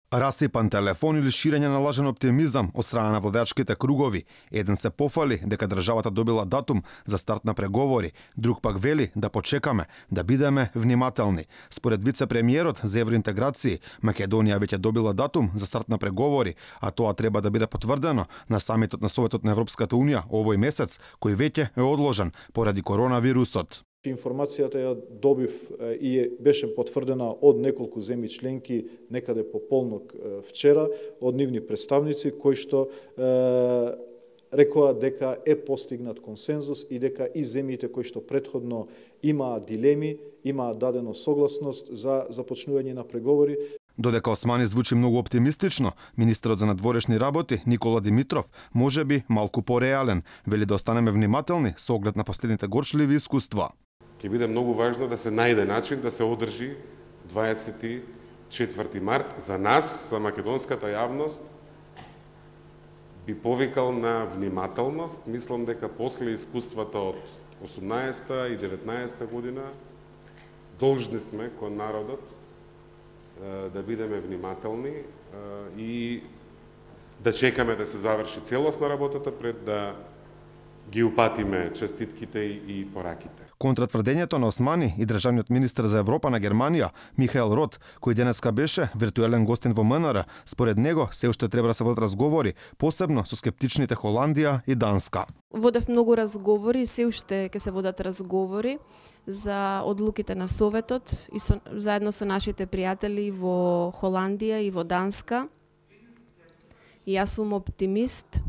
Расипан телефон или ширење на лажен оптимизам од страна на владеачките кругови. Еден се пофали дека државата добила датум за старт на преговори, друг пак вели да почекаме, да бидеме внимателни. Според вице-премиерот за евроинтеграција, Македонија веќе добила датум за старт на преговори, а тоа треба да биде потврдено на самитот на Советот на Европската Унија овој месец, кој веќе е одложен поради коронавирусот. Информацијата ја добив и беше потврдена од неколку земји членки некаде по полнок вчера од нивни представници кои што рекоа дека е постигнат консензус и дека и земјите кои што претходно имаа дилеми, имаа дадено согласност за започнување на преговори. Додека Османи звучи многу оптимистично, министерот за надворешни работи Никола Димитров можеби малку пореален, вели да останеме внимателни со оглед на последните горчливи искуства. Ќе биде многу важно да се најде начин да се одржи 24 март. За нас, за македонската јавност, би повикал на внимателност. Мислам дека после искуствата од 18-та и 19-та година должни сме кон народот да бидеме внимателни и да чекаме да се заврши целосна работата пред да ги упатиме честитките и пораките. Контра тврдењето на Османи и државниот министер за Европа на Германија, Михаел Рот, кој денеска беше виртуелен гостин во МНР, според него се уште треба да се водат разговори, посебно со скептичните Холандија и Данска. Водев многу разговори, се уште ќе се водат разговори за одлуките на Советот и заедно со нашите пријатели во Холандија и во Данска. И јас сум оптимист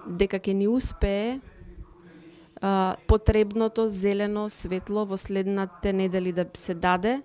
дека ќе ни успее потребното зелено светло во следните недели да се даде.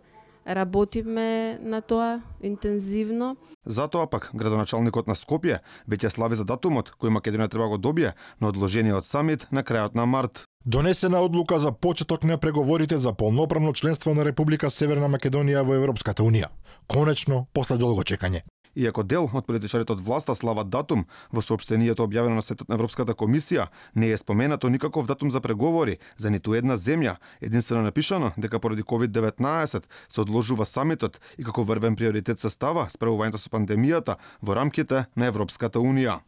Работиме на тоа интензивно. Затоа пак градоначалникот на Скопје веќе слави за датумот кој Македонија треба го добие на одложениот самит на крајот на март. Донесена одлука за почеток на преговорите за полноправно членство на Република Северна Македонија во Европската Унија. Конечно, после долго чекање. Иако дел од политичарите од власта слават датум, во соопштението објавено на сајтот на Европската комисија не е споменато никаков датум за преговори за ниту една земја, единствено напишано дека поради COVID-19 се одложува самитот и како врвен приоритет се става справувањето со пандемијата во рамките на Европската Унија.